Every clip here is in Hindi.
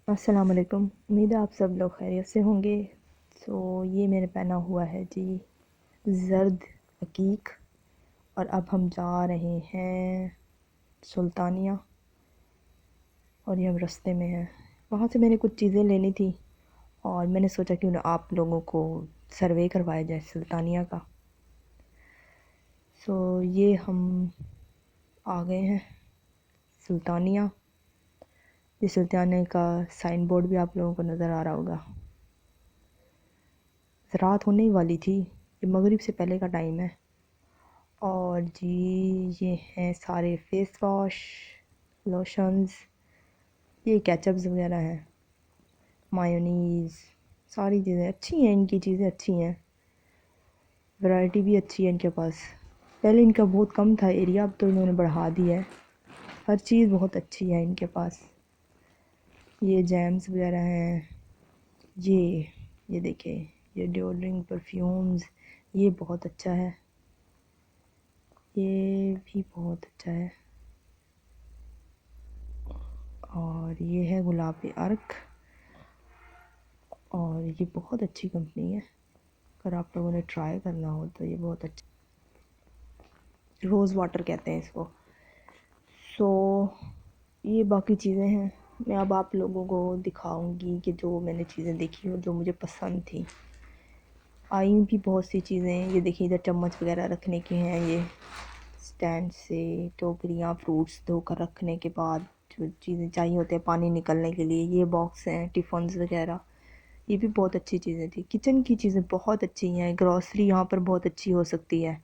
अस्सलाम वालेकुम। उम्मीद है आप सब लोग खैरियत से होंगे। ये मैंने पहना हुआ है जी ज़र्द अकीक। और अब हम जा रहे हैं सुल्तानिया, और ये हम रास्ते में हैं। वहाँ से मैंने कुछ चीज़ें लेनी थी और मैंने सोचा क्यों ना आप लोगों को सर्वे करवाया जाए सुल्तानिया का। ये हम आ गए हैं सुल्तानिया। ये सुल्तानिया का साइन बोर्ड भी आप लोगों को नज़र आ रहा होगा। रात होने ही वाली थी, ये मगरिब से पहले का टाइम है। और जी ये हैं सारे फेस वॉश, लोशंस, ये केचप्स वगैरह हैं, मायोनीज़, सारी चीज़ें अच्छी हैं। इनकी चीज़ें अच्छी हैं, वैरायटी भी अच्छी है इनके पास। पहले इनका बहुत कम था एरिया, अब तो इन्होंने बढ़ा दिया है। हर चीज़ बहुत अच्छी है इनके पास। ये जैम्स वगैरह हैं। ये देखें, ये डिओड्रेंट, परफ्यूम्स, ये बहुत अच्छा है। ये भी बहुत अच्छा है। और ये है गुलाबी अर्क, और ये बहुत अच्छी कंपनी है। अगर आप लोगों ने ट्राई करना हो तो ये बहुत अच्छा, रोज़ वाटर कहते हैं इसको। सो ये बाकी चीज़ें हैं, मैं अब आप लोगों को दिखाऊंगी कि जो मैंने चीज़ें देखी और जो मुझे पसंद थी। आई भी बहुत सी चीज़ें, ये देखिए इधर चम्मच वगैरह रखने के हैं, ये स्टैंड से टोकरियाँ, फ्रूट्स धोकर रखने के बाद जो चीज़ें चाहिए होते हैं पानी निकलने के लिए, ये बॉक्स हैं, टिफ़न्स वगैरह, ये भी बहुत अच्छी चीज़ें थी। किचन की चीज़ें बहुत अच्छी हैं, ग्रॉसरी यहाँ पर बहुत अच्छी हो सकती है।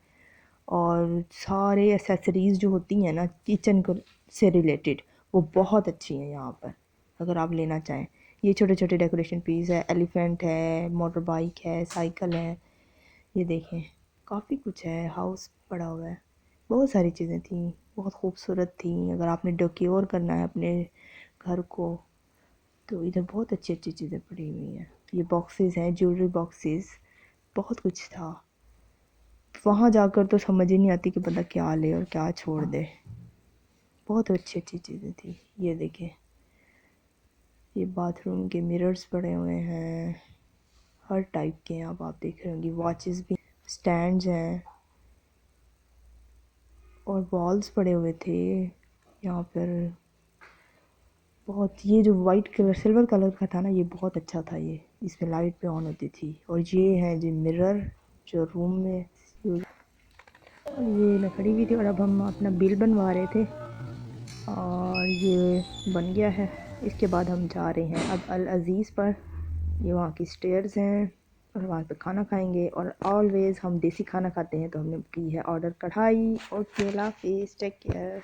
और सारे एसेसरीज़ जो होती हैं ना किचन को से रिलेटेड, वो बहुत अच्छी हैं यहाँ पर, अगर आप लेना चाहें। ये छोटे छोटे डेकोरेशन पीस है, एलिफेंट है, मोटर बाइक है, साइकिल है, ये देखें काफ़ी कुछ है, हाउस पड़ा हुआ है। बहुत सारी चीज़ें थी, बहुत खूबसूरत थी। अगर आपने डेकोर करना है अपने घर को तो इधर बहुत अच्छी अच्छी चीज़ें पड़ी हुई हैं। ये बॉक्सेस हैं, ज्वेलरी बॉक्सेस, बहुत कुछ था। वहाँ जाकर तो समझ ही नहीं आती कि बंदा क्या ले और क्या छोड़ दे। बहुत अच्छी अच्छी चीज़ें थी। ये देखें, ये बाथरूम के मिरर्स पड़े हुए हैं, हर टाइप के हैं। अब आप देख रहे होंगे वॉचेस भी, स्टैंड्स हैं, और बॉल्स पड़े हुए थे यहाँ पर बहुत। ये जो वाइट कलर सिल्वर कलर का था ना, ये बहुत अच्छा था। ये इसमें लाइट पे ऑन होती थी। और ये है जी मिरर जो रूम में यूज। ये मैं खड़ी हुई थी और अब हम अपना बिल बनवा रहे थे और ये बन गया है। इसके बाद हम जा रहे हैं अब अल अज़ीज़ पर। ये वहाँ की स्टेयर्स हैं और वहाँ पे खाना खाएंगे। और ऑलवेज़ हम देसी खाना खाते हैं, तो हमने की है ऑर्डर कढ़ाई। ओके, अल्लाह हाफ़िज़, टेक केयर।